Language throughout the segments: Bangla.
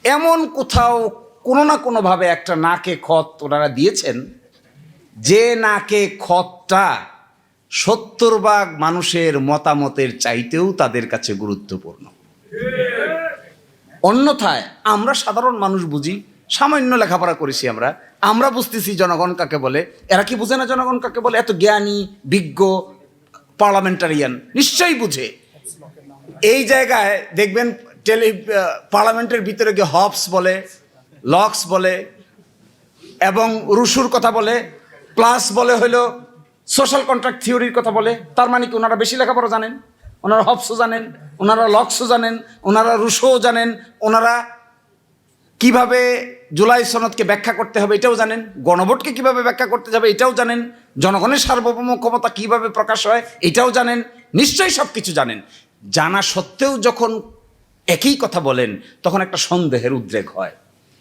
এমন কোথাও কোনো না কোনোভাবে একটা নাকে খত ওনারা দিয়েছেন, যে নাকে খতটা 70 ভাগ মানুষের মতামতের চাইতেও তাদের কাছে গুরুত্বপূর্ণ। অন্যথায় আমরা সাধারণ মানুষ বুঝি, সামান্য লেখাপড়া করেছি আমরা বুঝতেছি জনগণ কাকে বলে। এরা কি বুঝে না জনগণ কাকে বলে? এত জ্ঞানী বিজ্ঞ পার্লামেন্টারিয়ান নিশ্চয়ই বুঝে। এই জায়গায় দেখবেন পার্লামেন্টের ভিতরে গিয়ে হবস বলে, লক্স বলে এবং রুশুর কথা বলে, প্লাস বলে হইল সোশ্যাল কন্ট্রাক্ট থিওরির কথা বলে। তার মানে কি ওনারা বেশি লেখাপড়া জানেন? ওনারা হবসও জানেন, ওনারা লক্সও জানেন, ওনারা রুশোও জানেন, ওনারা কিভাবে জুলাই সনদকে ব্যাখ্যা করতে হবে এটাও জানেন, গণভোটকে কিভাবে ব্যাখ্যা করতে যাবে এটাও জানেন, জনগণের সার্বভৌম ক্ষমতা কিভাবে প্রকাশ হয় এটাও জানেন, নিশ্চয়ই সব কিছু জানেন। জানা সত্ত্বেও যখন একই কথা বলেন তখন একটা সন্দেহের উদ্রেক হয়।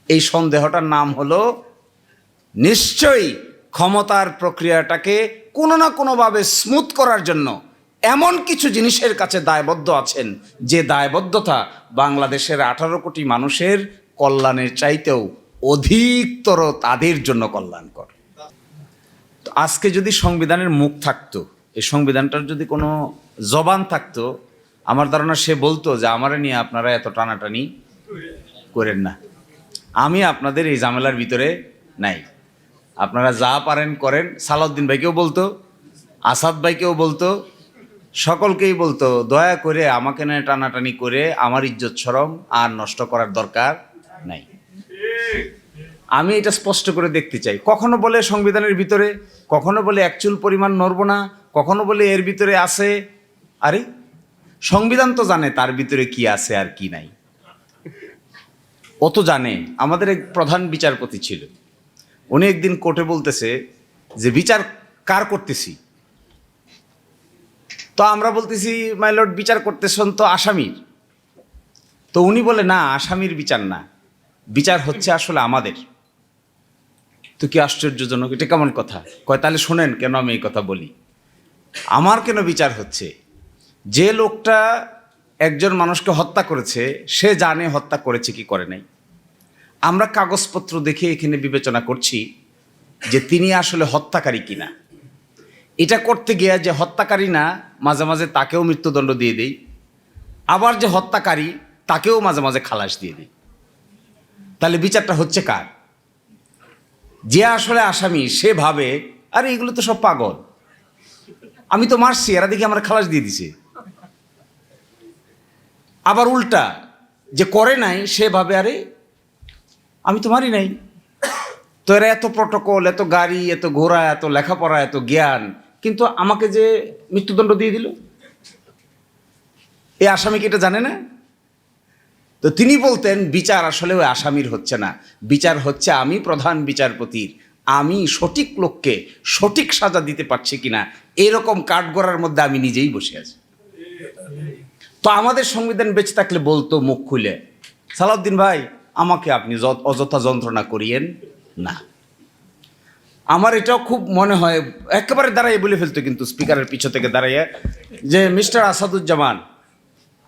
এই সন্দেহটার নাম হলো নিশ্চয়ই ক্ষমতার প্রক্রিয়াটাকে কোনো না কোনোভাবে স্মুথ করার জন্য এমন কিছু জিনিসের কাছে দায়বদ্ধ আছেন, যে দায়বদ্ধতা বাংলাদেশের 18 কোটি মানুষের কল্যাণের চাইতেও অধিকতর তাদের জন্য কল্যাণকর। তো আজকে যদি সংবিধানের মুখ থাকতো, এই সংবিধানটার যদি কোনো জবান থাকতো, আমার ধারণা সে বলতো যে আমারে নিয়ে আপনারা এত টানাটানি করেন না, আমি আপনাদের এই ঝামেলার ভিতরে নাই, আপনারা যা পারেন করেন। সালাউদ্দিন ভাইকেও বলতো, আসাদ ভাইকেও বলতো, সকলকেই বলতো দয়া করে আমাকে নিয়ে টানাটানি করে আমার ইজ্জত শরম আর নষ্ট করার দরকার নাই। আমি এটা স্পষ্ট করে দেখতে চাই। কখনো বলে সংবিধানের ভিতরে, কখনো বলে একচুল পরিমাণ নড়ব না, কখনো বলে এর ভিতরে আছে। আরে সংবিধান তো জানে তার ভিতরে কি আছে আর কি নাই, ও তো জানে। আমাদের এক প্রধান বিচারপতি ছিল, উনি একদিন কোর্টে বলতেছে যে বিচার কার করতেছি? তো আমরা বলতেছি মাই লর্ড বিচার করতেছেন তো আসামির। তো উনি বলে না, আসামির বিচার না, বিচার হচ্ছে আসলে আমাদের। তো কি আশ্চর্যজনক, এটা কেমন কথা? কয় তাহলে শোনেন কেন আমি এই কথা বলি। আমার কেন বিচার হচ্ছে? যে লোকটা একজন মানুষকে হত্যা করেছে সে জানে হত্যা করেছে কি করে নাই। আমরা কাগজপত্র দেখে এখানে বিবেচনা করছি যে তিনি আসলে হত্যাকারী কিনা। এটা করতে গিয়ে যে হত্যাকারী না, মাঝে মাঝে তাকেও মৃত্যুদণ্ড দিয়ে দেই, আবার যে হত্যাকারী তাকেও মাঝে মাঝে খালাস দিয়ে দিই। তাহলে বিচারটা হচ্ছে কার? যে আসলে আসামি সে ভাবে আরে এগুলো তো সব পাগল, আমি তো মারছি, এরা দেখি আমার খালাস দিয়ে দিছে। আবার উল্টা যে করে নাই সে ভাবে আরে আমি তো মারি নাই, তো এরা এত প্রটোকল, এত গাড়ি, এত ঘোড়া, এত লেখাপড়া, এত জ্ঞান, কিন্তু আমাকে যে মৃত্যুদণ্ড দিয়ে দিল, এই আসামি কি এটা জানে না? তো তিনি বলতেন বিচার আসলে ওই আসামির হচ্ছে না, বিচার হচ্ছে আমি প্রধান বিচারপতির, আমি সঠিক লোককে সঠিক সাজা দিতে পারছি কিনা, এরকম কাঠগড়ার মধ্যে আমি নিজেই বসে আছি। তো আমাদের সংবিধান বেঁচে থাকলে বলতো মুখ খুলে, সালাউদ্দিন ভাই আমাকে আপনি অযথা যন্ত্রণা করিয়েন না। আমার এটাও খুব মনে হয়, একেবারে দাঁড়াইয়ে বলে ফেলতো কিন্তু স্পিকারের পিছু থেকে দাঁড়াইয়ে, যে মিস্টার আসাদুজ্জামান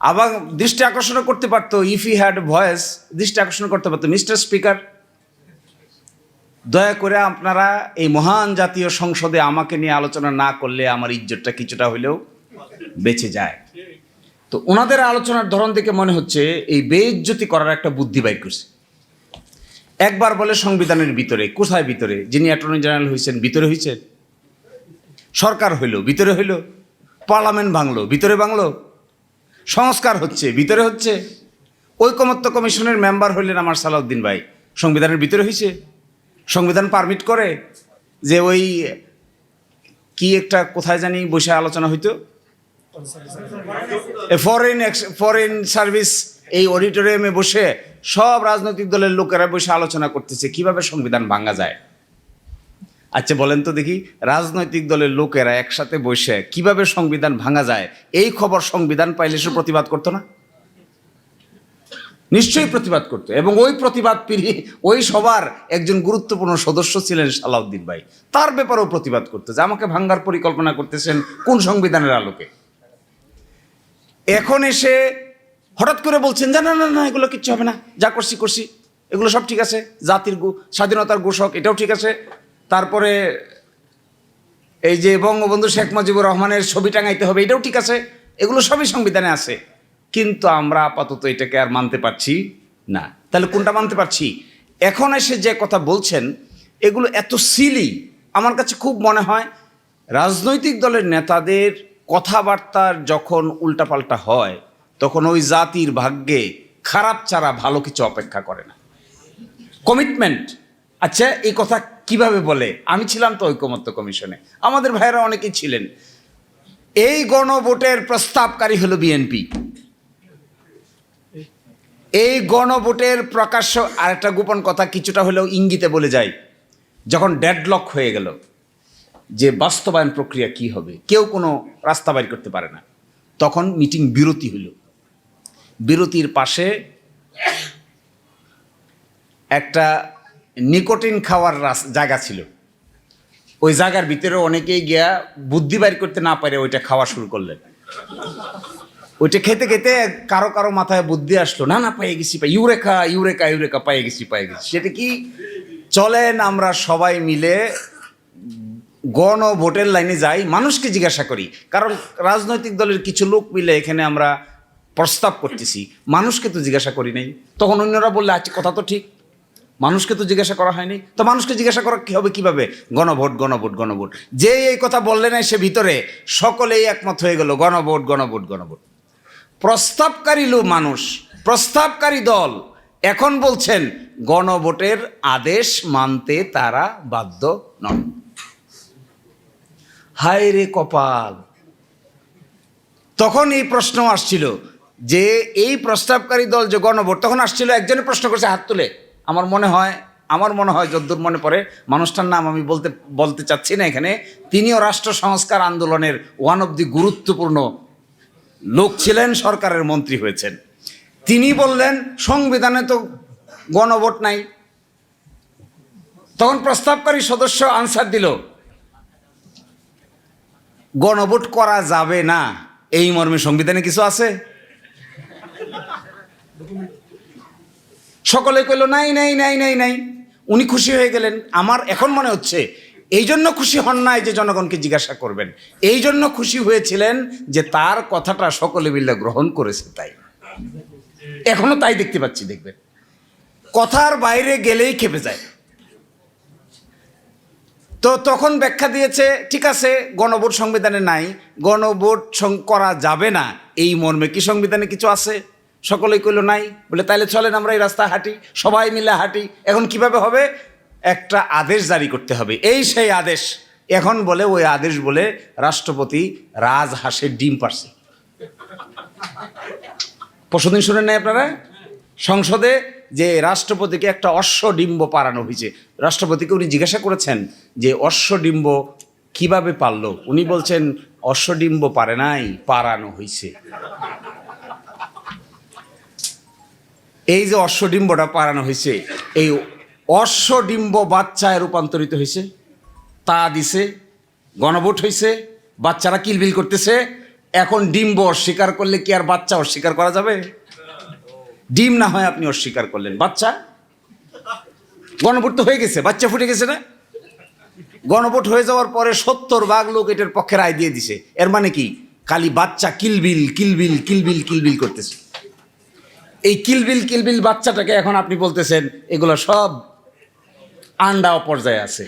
আবার দৃষ্টি আকর্ষণ করতে পারতো, ইফ ই হ্যাড ভয়েস দৃষ্টি আকর্ষণ করতে পারতো, মিস্টার স্পিকার দয়া করে আপনারা এই মহান জাতীয় সংসদে আমাকে নিয়ে আলোচনা না করলে আমার ইজ্জতটা কিছুটা হলেও বেঁচে যায়। তো ওনাদের আলোচনার ধরন দেখে মনে হচ্ছে এই বেইজ্জতি করার একটা বুদ্ধি বাইর করছে। একবার বলে সংবিধানের ভিতরে, কোথায় ভিতরে? যিনি অ্যাটর্নি জেনারেল হয়েছেন ভিতরে হয়েছে, সরকার হইল ভিতরে হইল, পার্লামেন্ট ভাঙলো ভিতরে ভাঙলো, সংস্কার হচ্ছে ভিতরে হচ্ছে, ঐকমত্য কমিশনের মেম্বার হইলেন আমার সালাউদ্দিন ভাই, সংবিধানের ভিতরে হয়েছে। সংবিধান পারমিট করে যে ওই কি একটা কোথায় জানি বসে আলোচনা হইতো, ফরেন সার্ভিস, এই অডিটোরিয়ামে বসে সব রাজনৈতিক দলের লোকেরা বসে আলোচনা করতেছে কিভাবে সংবিধান ভাঙা যায়। আচ্ছা বলেন তো দেখি, রাজনৈতিক দলের লোকেরা একসাথে বসে কিভাবে সংবিধান ভাঙা যায় এই খবর সংবিধান পাইলে সে প্রতিবাদ করতো না? নিশ্চয়ই প্রতিবাদ করতো। এবং ওই প্রতিবাদ ওই সবার একজন গুরুত্বপূর্ণ সদস্য ছিলেন সালাউদ্দিন ভাই, তার ব্যাপারেও প্রতিবাদ করতো যে আমাকে ভাঙ্গার পরিকল্পনা করতেছেন কোন সংবিধানের আলোকে। এখন এসে হঠাৎ করে বলছেন যে না না না এগুলো কিচ্ছু হবে না, যা করছি করছি, এগুলো সব ঠিক আছে, জাতির স্বাধীনতার ঘোষক এটাও ঠিক আছে। তারপরে এই যে বঙ্গবন্ধু শেখ মুজিবুর রহমানের ছবি টাঙাইতে হবে এটাও ঠিক আছে, এগুলো সবই সংবিধানে আছে। কিন্তু আমরা আপাতত এটাকে আর মানতে পারছি না। তাহলে কোনটা মানতে পারছি? এখন এসে যে কথা বলছেন এগুলো এত সিলি, আমার কাছে খুব মনে হয় রাজনৈতিক দলের নেতাদের কথাবার্তার যখন উল্টাপাল্টা হয় তখন ওই জাতির ভাগ্যে খারাপ ছাড়া ভালো কিছু অপেক্ষা করে না। কমিটমেন্ট, আচ্ছা এই কথা কিভাবে বলে? আমি ছিলাম তো ঐকমত্য কমিশনে, আমাদের ভাইয়েরা অনেকেই ছিলেন। এই গণভোটের প্রস্তাবকারী হলো বিএনপি। এই গণভোটের প্রকাশ্য, আরেকটা গোপন কথা কিছুটা হলেও ইঙ্গিতে বলে যায়, যখন ডেডলক হয়ে গেল যে বাস্তবায়ন প্রক্রিয়া কি হবে, কেউ কোনো রাস্তা বাইর করতে পারে না, তখন মিটিং বিরতি হইল। বিরতির পাশে একটা নিকোটিন খাওয়ার জায়গা ছিল, ওই জায়গার ভিতরে অনেকেই গিয়া বুদ্ধি বাইর করতে না পারে ওইটা খাওয়া শুরু করলেন। ওইটা খেতে খেতে কারো কারো মাথায় বুদ্ধি আসলো, না না পেয়ে গেছি, ইউরেকা ইউরেকা ইউরেকা পেয়ে গেছি পেয়ে গেছি। সেটা কি? চলেন আমরা সবাই মিলে গণভোটের লাইনে যাই, মানুষকে জিজ্ঞাসা করি। কারণ রাজনৈতিক দলের কিছু লোক মিলে এখানে আমরা প্রস্তাব করতেছি, মানুষকে তো জিজ্ঞাসা করি নাই। তখন অন্যরা বললে আচ্ছা কথা তো ঠিক, মানুষকে তো জিজ্ঞাসা করা হয়নি, তো মানুষকে জিজ্ঞাসা করা কি হবে কিভাবে? গণভোট গণভোট গণভোট। যে এই কথা বললে না সে ভিতরে সকলেই একমত হয়ে গেল গণভোট গণভোট গণভোট। প্রস্তাবকারী লোক মানুষ, প্রস্তাবকারী দল এখন বলছেন গণভোটের আদেশ মানতে তারা বাধ্য নন। হায় রে কপাল! তখন এই প্রশ্ন আসছিল যে এই প্রস্তাবকারী দল যে গণভোট, তখন আসছিল একজনের প্রশ্ন করছে হাত তুলে, আমার মনে হয় যদ্দূর মনে পড়ে, মানুষটার নাম আমি বলতে চাচ্ছি না এখানে, তিনিও রাষ্ট্র সংস্কার আন্দোলনের ওয়ান অফ দি গুরুত্বপূর্ণ লোক ছিলেন, সরকারের মন্ত্রী হয়েছেন। তিনি বললেন সংবিধানে তো গণভোট নাই। তখন প্রস্তাবকারী সদস্য আনসার দিল গণভোট করা যাবে না এই মর্মে সংবিধানে কিছু আছে? সকলে কইল নাই নাই নাই নাই নাই। উনি খুশি হয়ে গেলেন। আমার এখন মনে হচ্ছে এই জন্য খুশি হন নাই যে জনগণকে জিজ্ঞাসা করবেন, এই জন্য খুশি হয়েছিলেন যে তার কথাটা সকলে মিলে গ্রহণ করেছে। তাই এখনো তাই দেখতে পাচ্ছি, দেখবেন কথার বাইরে গেলেই খেপে যায়। তো তখন ব্যাখ্যা দিয়েছে ঠিক আছে গণভোট সংবিধানে নাই, গণভোট করা যাবে না এই মর্মে কি সংবিধানে কিছু আছে? সকলেই কইল নাই। বলে তাহলে চলেন আমরা এই রাস্তা হাঁটি, সবাই মিলে হাঁটি। এখন কিভাবে হবে? একটা আদেশ জারি করতে হবে। এই সেই আদেশ। এখন বলে ওই আদেশ বলে রাষ্ট্রপতি রাজহাঁসের ডিম পারছে। পরশুদিন শুনেন নাই আপনারা? সংসদে যে রাষ্ট্রপতিকে একটা অশ্বডিম্ব পাড়ানো হয়েছে। রাষ্ট্রপতিকে উনি জিজ্ঞাসা করেছেন যে অশ্বডিম্ব কিভাবে পারলো? উনি বলছেন অশ্বডিম্ব পারে নাই, পাড়ানো হয়েছে। এই যে অশ্বডিম্বটা পাড়ানো হয়েছে, এই অশ্বডিম্ব বাচ্চায় রূপান্তরিত হয়েছে, তা দিছে, গণভোট হয়েছে, বাচ্চারা কিলবিল করতেছে। এখন ডিম্ব অস্বীকার করলে কি আর বাচ্চা অস্বীকার করা যাবে? ডিম না হয় আপনি অস্বীকার করলেন, বাচ্চা গণভোট তো হয়ে গেছে, বাচ্চা ফুটে গেছে না? গণভোট হয়ে যাওয়ার পরে 70 ভাগ লোক এটার পক্ষে রায় দিয়ে দিছে। এর মানে কি? খালি বাচ্চা কিলবিল কিলবিল কিলবিল কিলবিল করতেছে। এই কিলবিল কিলবিল বাচ্চাটাকে এখন আপনি বলতেছেন এগুলো সব আন্ডা পর্যায়ে আছে।